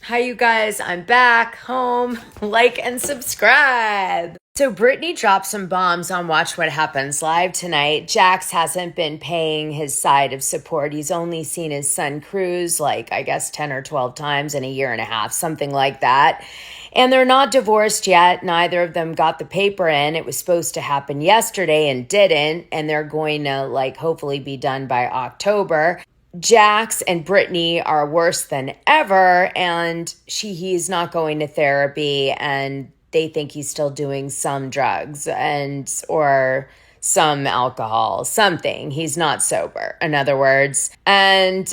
Hi, you guys. I'm back home. Like and subscribe. So Brittany dropped some bombs on Watch What Happens Live tonight. Jax hasn't been paying his side of support. He's only seen his son Cruz I guess 10 or 12 times in a year and a half, something like that. And they're not divorced yet. Neither of them got the paper in. It was supposed to happen yesterday and didn't. And they're going to hopefully be done by October. Jax and Brittany are worse than ever, and he's not going to therapy, and they think he's still doing some drugs or some alcohol, something. He's not sober, in other words. And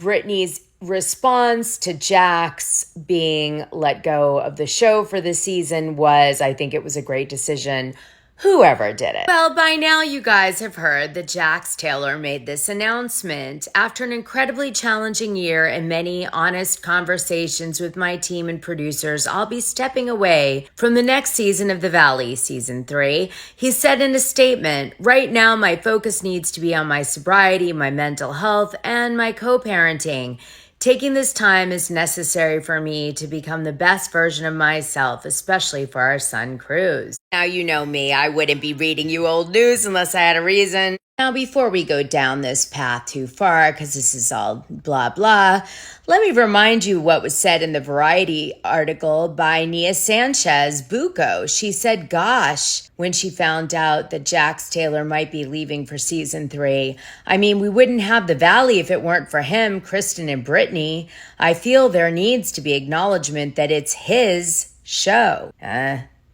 Brittany's response to Jax being let go of the show for the season was, I think it was a great decision. Whoever did it. Well, by now you guys have heard that Jax Taylor made this announcement. After an incredibly challenging year and many honest conversations with my team and producers, I'll be stepping away from the next season of The Valley, season 3. He said in a statement, "Right now my focus needs to be on my sobriety, my mental health, and my co-parenting. Taking this time is necessary for me to become the best version of myself, especially for our son, Cruz." Now, you know me, I wouldn't be reading you old news unless I had a reason. Now, before we go down this path too far, because this is all blah, blah, let me remind you what was said in the Variety article by Nia Sanchez Bucco. She said, gosh, when she found out that Jax Taylor might be leaving for season 3. I mean, we wouldn't have The Valley if it weren't for him, Kristen, and Brittany. I feel there needs to be acknowledgement that it's his show.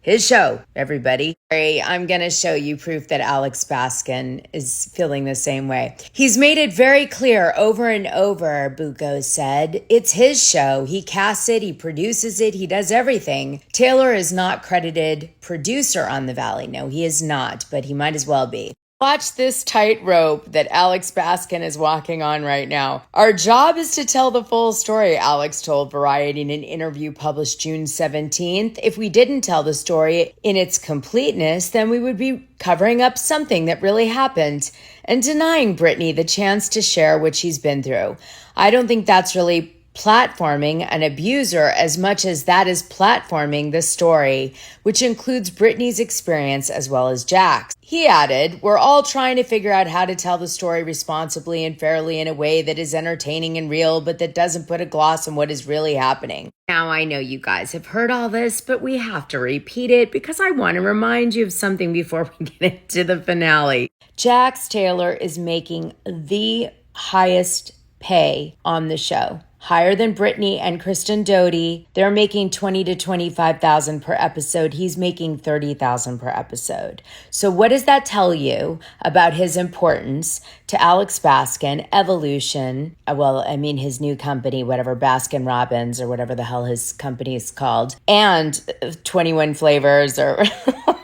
His show, everybody. I'm going to show you proof that Alex Baskin is feeling the same way. He's made it very clear over and over, Bucco said. It's his show. He casts it, he produces it, he does everything. Taylor is not credited producer on The Valley. No, he is not, but he might as well be. Watch this tightrope that Alex Baskin is walking on right now. Our job is to tell the full story, Alex told Variety in an interview published June 17th. If we didn't tell the story in its completeness, then we would be covering up something that really happened and denying Brittany the chance to share what she's been through. I don't think that's really platforming an abuser as much as that is platforming the story, which includes Brittany's experience as well as Jax. He added, "We're all trying to figure out how to tell the story responsibly and fairly in a way that is entertaining and real, but that doesn't put a gloss on what is really happening." Now, I know you guys have heard all this, but we have to repeat it because I want to remind you of something before we get into the finale. Jax Taylor is making the highest pay on the show. Higher than Brittany and Kristen Doty. They're making $20,000 to $25,000 per episode. He's making $30,000 per episode. So what does that tell you about his importance to Alex Baskin, Evolution? Well, I mean his new company, whatever, Baskin Robbins or whatever the hell his company is called, and 21 Flavors or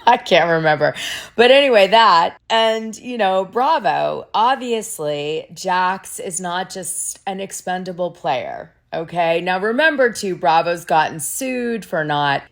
I can't remember. But anyway, that. And, bravo. Obviously, Jax is not just an expendable player. Okay. Now remember too, Bravo's gotten sued for not,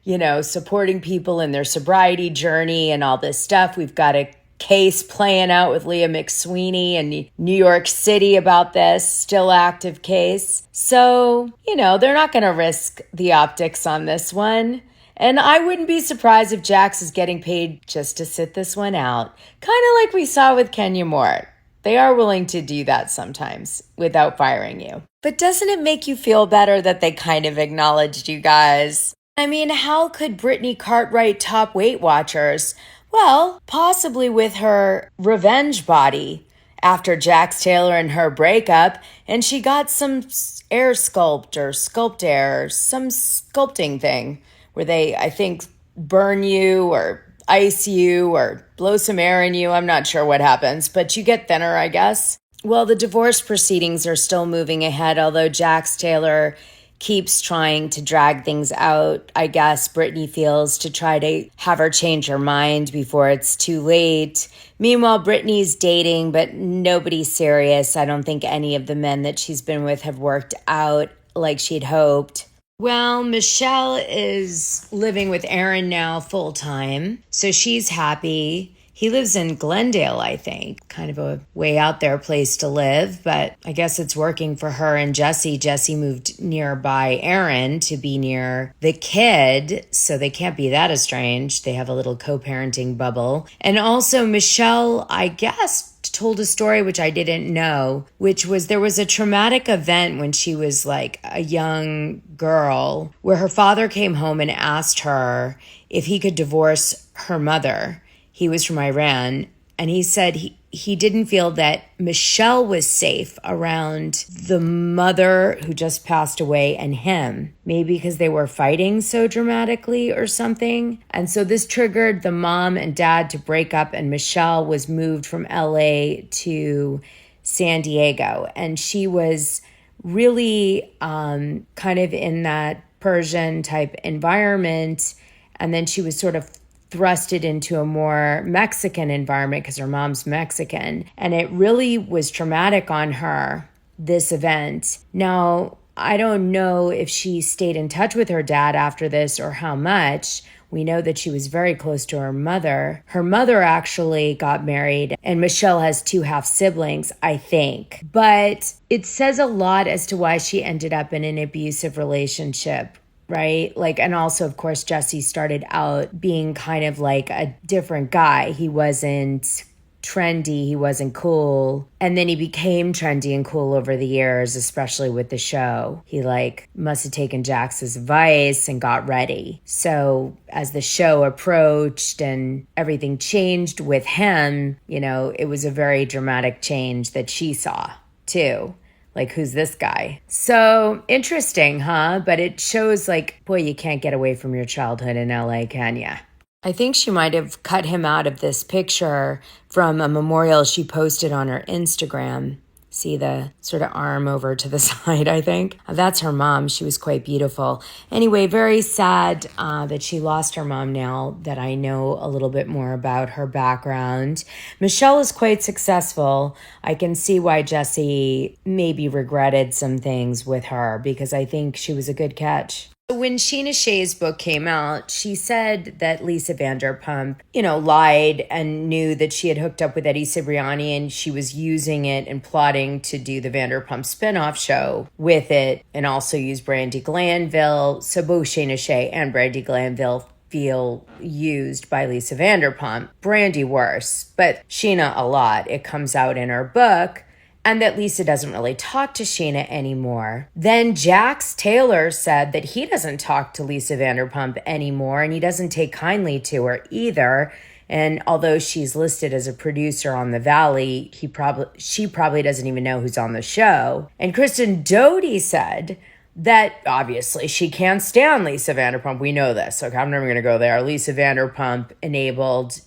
supporting people in their sobriety journey and all this stuff. We've got a case playing out with Leah McSweeney in New York City about this, still active case. So, they're not going to risk the optics on this one. And I wouldn't be surprised if Jax is getting paid just to sit this one out. Kind of like we saw with Kenya Moore. They are willing to do that sometimes without firing you. But doesn't it make you feel better that they kind of acknowledged you guys? I mean, how could Brittany Cartwright top Weight Watchers? Well, possibly with her revenge body after Jax Taylor and her breakup, and she got some air sculpt or sculpt air, some sculpting thing where they, I think, burn you or ice you or blow some air in you. I'm not sure what happens, but you get thinner, I guess. Well, the divorce proceedings are still moving ahead, although Jax Taylor keeps trying to drag things out, I guess Brittany feels, to try to have her change her mind before it's too late. Meanwhile, Brittany's dating, but nobody's serious. I don't think any of the men that she's been with have worked out like she'd hoped. Well, Michelle is living with Aaron now full time, so she's happy. He lives in Glendale, I think. Kind of a way out there place to live, but I guess it's working for her and Jesse. Jesse moved nearby Aaron to be near the kid, so they can't be that estranged. They have a little co-parenting bubble. And also Michelle, I guess, told a story which I didn't know, which was there was a traumatic event when she was like a young girl where her father came home and asked her if he could divorce her mother. He was from Iran, and he said he didn't feel that Michelle was safe around the mother who just passed away and him, maybe because they were fighting so dramatically or something. And so this triggered the mom and dad to break up, and Michelle was moved from LA to San Diego. And she was really kind of in that Persian type environment. And then she was sort of thrusted into a more Mexican environment because her mom's Mexican. And it really was traumatic on her, this event. Now, I don't know if she stayed in touch with her dad after this or how much. We know that she was very close to her mother. Her mother actually got married, and Michelle has 2 half siblings, I think. But it says a lot as to why she ended up in an abusive relationship, right? Like, and also, of course, Jesse started out being kind of like a different guy. He wasn't trendy, he wasn't cool. And then he became trendy and cool over the years, especially with the show. He like must have taken Jax's advice and got ready. So as the show approached and everything changed with him, you know, it was a very dramatic change that she saw too. Like, who's this guy? So interesting, huh? But it shows like, boy, you can't get away from your childhood in LA, can ya? I think she might have cut him out of this picture from a memorial she posted on her Instagram. See the sort of arm over to the side, I think. That's her mom. She was quite beautiful. Anyway, very sad that she lost her mom now that I know a little bit more about her background. Michelle is quite successful. I can see why Jesse maybe regretted some things with her because I think she was a good catch. When Sheena Shea's book came out, she said that Lisa Vanderpump, lied and knew that she had hooked up with Eddie Cibriani and she was using it and plotting to do the Vanderpump spinoff show with it and also use Brandi Glanville. So both Sheena Shea and Brandi Glanville feel used by Lisa Vanderpump. Brandi worse, but Sheena a lot. It comes out in her book. And that Lisa doesn't really talk to Sheena anymore. Then Jax Taylor said that he doesn't talk to Lisa Vanderpump anymore and he doesn't take kindly to her either. And although she's listed as a producer on The Valley, she probably doesn't even know who's on the show. And Kristen Doute said that obviously she can't stand Lisa Vanderpump. We know this. Okay, I'm never going to go there. Lisa Vanderpump enabled,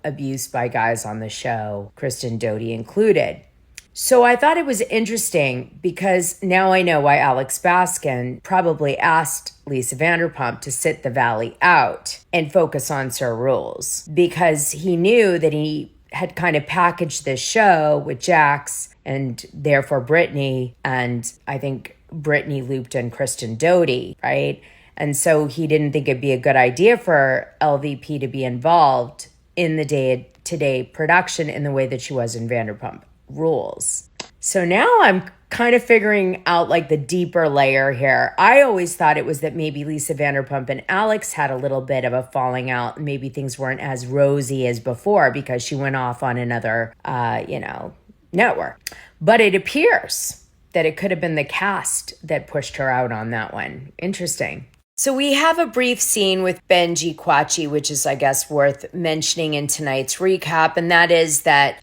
abuse by guys on the show, Kristen Doute included. So I thought it was interesting because now I know why Alex Baskin probably asked Lisa Vanderpump to sit The Valley out and focus on Sir Rules because he knew that he had kind of packaged this show with Jax and therefore Brittany, and I think Brittany looped in Kristen Doute, right? And so he didn't think it'd be a good idea for LVP to be involved in the day-to-day production in the way that she was in Vanderpump Rules. So now I'm kind of figuring out like the deeper layer here. I always thought it was that maybe Lisa Vanderpump and Alex had a little bit of a falling out. Maybe things weren't as rosy as before because she went off on another, network. But it appears that it could have been the cast that pushed her out on that one. Interesting. So we have a brief scene with Benji Kwachi, which is, I guess, worth mentioning in tonight's recap, and that is that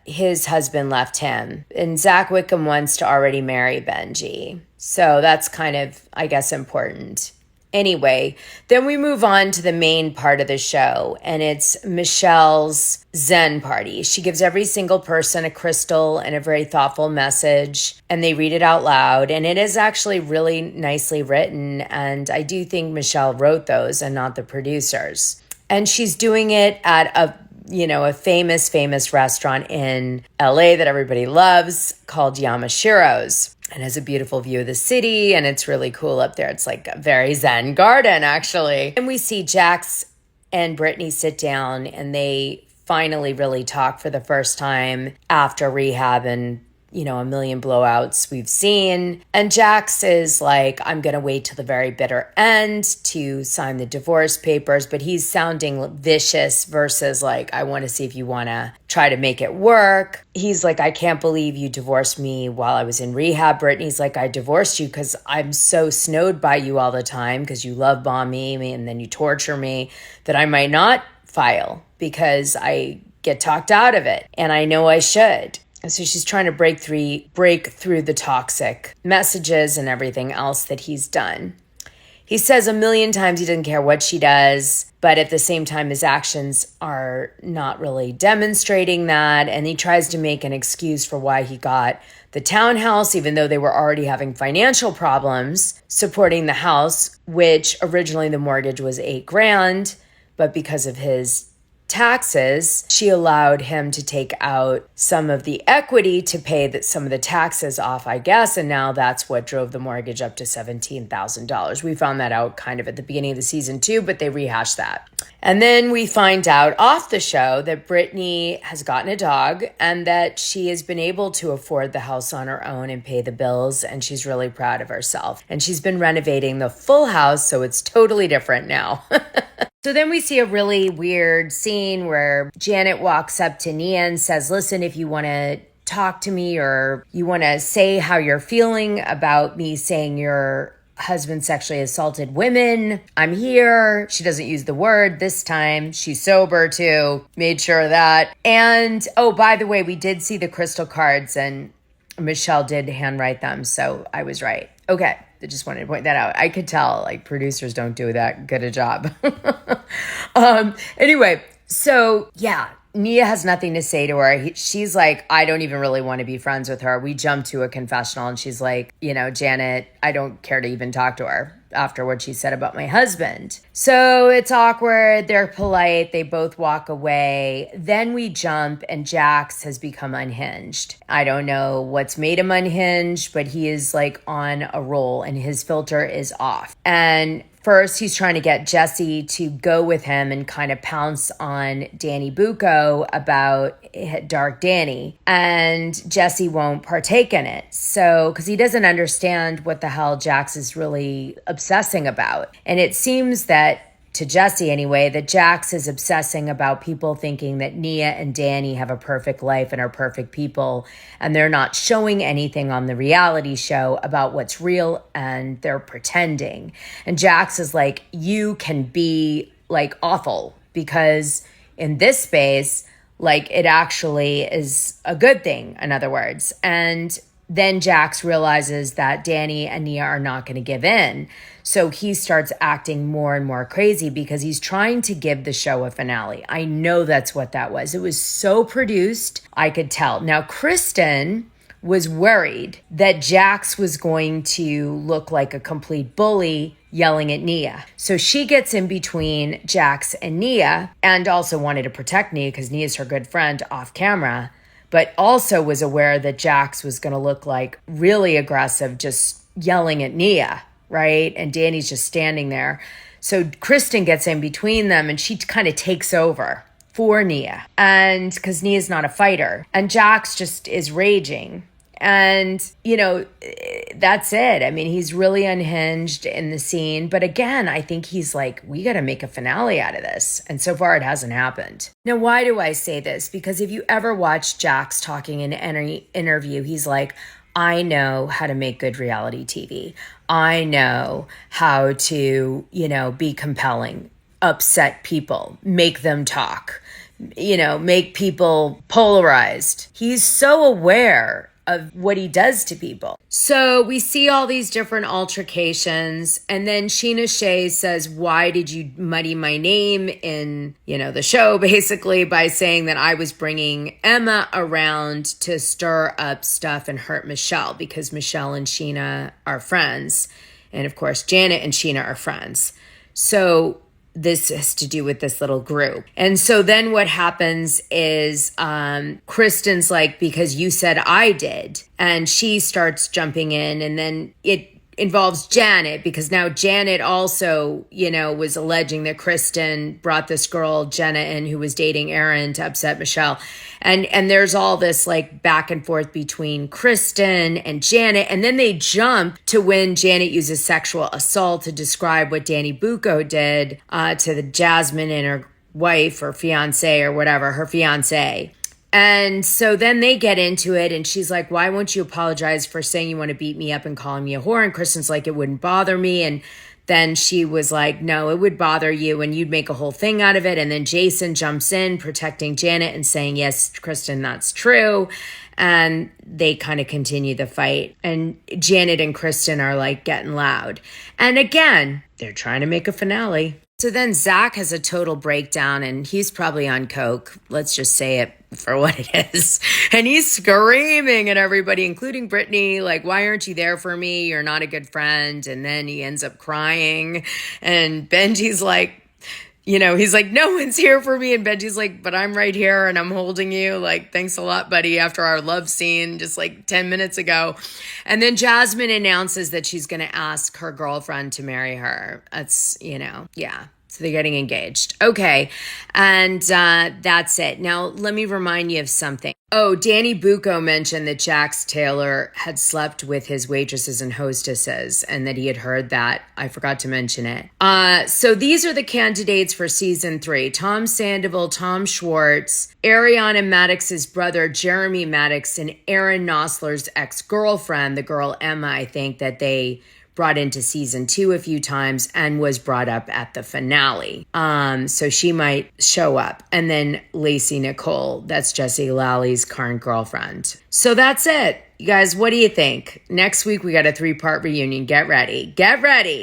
his husband left him. And Zach Wickham wants to already marry Benji. So that's kind of, I guess, important. Anyway, then we move on to the main part of the show, and it's Michelle's Zen party. She gives every single person a crystal and a very thoughtful message, and they read it out loud, and it is actually really nicely written, and I do think Michelle wrote those and not the producers. And she's doing it at a famous restaurant in LA that everybody loves called Yamashiro's. And has a beautiful view of the city, and it's really cool up there. It's like a very zen garden, actually. And we see Jax and Brittany sit down, and they finally really talk for the first time after rehab and a million blowouts we've seen. And Jax is like, I'm going to wait till the very bitter end to sign the divorce papers, but he's sounding vicious versus like, I want to see if you want to try to make it work. He's like, I can't believe you divorced me while I was in rehab. Brittany's like, I divorced you because I'm so snowed by you all the time because you love bomb me and then you torture me that I might not file because I get talked out of it. And I know I should. So she's trying to break through the toxic messages and everything else that he's done. He says a million times he doesn't care what she does, but at the same time, his actions are not really demonstrating that. And he tries to make an excuse for why he got the townhouse, even though they were already having financial problems supporting the house, which originally the mortgage was $8,000, but because of his taxes, she allowed him to take out some of the equity to pay some of the taxes off, I guess. And now that's what drove the mortgage up to $17,000. We found that out kind of at the beginning of the season 2, but they rehashed that. And then we find out off the show that Brittany has gotten a dog and that she has been able to afford the house on her own and pay the bills. And she's really proud of herself. And she's been renovating the full house, so it's totally different now. So then we see a really weird scene where Janet walks up to Nia and says, listen, if you want to talk to me or you want to say how you're feeling about me saying your husband sexually assaulted women, I'm here. She doesn't use the word this time. She's sober too. Made sure of that. And, oh, by the way, we did see the crystal cards and Michelle did handwrite them. So I was right. Okay. I just wanted to point that out. I could tell, like, producers don't do that good a job. Anyway, so yeah, Nia has nothing to say to her. She's like, I don't even really want to be friends with her. We jump to a confessional and she's like, Janet, I don't care to even talk to her after what she said about my husband. So it's awkward. They're polite. They both walk away. Then we jump and Jax has become unhinged. I don't know what's made him unhinged, but he is like on a roll and his filter is off. And first, he's trying to get Jesse to go with him and kind of pounce on Danny Bucco about Dark Danny. And Jesse won't partake in it. So, because he doesn't understand what the hell Jax is really obsessing about. And it seems that, to Jesse anyway, that Jax is obsessing about people thinking that Nia and Danny have a perfect life and are perfect people, and they're not showing anything on the reality show about what's real, and they're pretending. And Jax is like, you can be like awful, because in this space, like it actually is a good thing, in other words. And then Jax realizes that Danny and Nia are not going to give in. So he starts acting more and more crazy because he's trying to give the show a finale. I know that's what that was. It was so produced, I could tell. Now, Kristen was worried that Jax was going to look like a complete bully yelling at Nia. So she gets in between Jax and Nia and also wanted to protect Nia because Nia's her good friend off camera, but also was aware that Jax was going to look like really aggressive, just yelling at Nia, right? And Danny's just standing there. So Kristen gets in between them and she kind of takes over for Nia. And because Nia's not a fighter. And Jax just is raging. And, that's it. I mean, he's really unhinged in the scene. But again, I think he's like, we got to make a finale out of this. And so far, it hasn't happened. Now, why do I say this? Because if you ever watch Jax talking in any interview, he's like, I know how to make good reality TV. I know how to, be compelling, upset people, make them talk, make people polarized. He's so aware of what he does to people. So we see all these different altercations. And then Sheena Shea says, why did you muddy my name in, the show, basically by saying that I was bringing Emma around to stir up stuff and hurt Michelle because Michelle and Sheena are friends. And of course, Janet and Sheena are friends. So this has to do with this little group. And so then what happens is Kristen's like, because you said I did. And she starts jumping in and then it involves Janet, because now Janet also, was alleging that Kristen brought this girl, Jenna, in, who was dating Aaron, to upset Michelle. And there's all this like back and forth between Kristen and Janet. And then they jump to when Janet uses sexual assault to describe what Danny Bucco did to the Jasmine and her wife or fiance or whatever, her fiance. And so then they get into it, and she's like, why won't you apologize for saying you want to beat me up and calling me a whore? And Kristen's like, it wouldn't bother me. And then she was like, no, it would bother you, and you'd make a whole thing out of it. And then Jason jumps in, protecting Janet and saying, yes, Kristen, that's true. And they kind of continue the fight. And Janet and Kristen are like getting loud. And again, they're trying to make a finale. So then Zach has a total breakdown, and he's probably on coke. Let's just say it for what it is. And he's screaming at everybody, including Brittany, like, why aren't you there for me? You're not a good friend. And then he ends up crying. And Benji's like, he's like, no one's here for me. And Benji's like, but I'm right here and I'm holding you. Like, thanks a lot, buddy, after our love scene just like 10 minutes ago. And then Jasmine announces that she's going to ask her girlfriend to marry her. That's, yeah. So they're getting engaged. Okay. And that's it. Now, let me remind you of something. Oh, Danny Bucco mentioned that Jax Taylor had slept with his waitresses and hostesses, and that he had heard that. I forgot to mention it. So these are the candidates for season 3. Tom Sandoval, Tom Schwartz, Ariana Maddox's brother, Jeremy Maddox, and Aaron Nosler's ex-girlfriend, the girl Emma, I think, that they brought into season 2 a few times and was brought up at the finale. So she might show up. And then Lacey Nicole, that's Jesse Lally's current girlfriend. So that's it. You guys, what do you think? Next week, we got a 3-part reunion. Get ready. Get ready.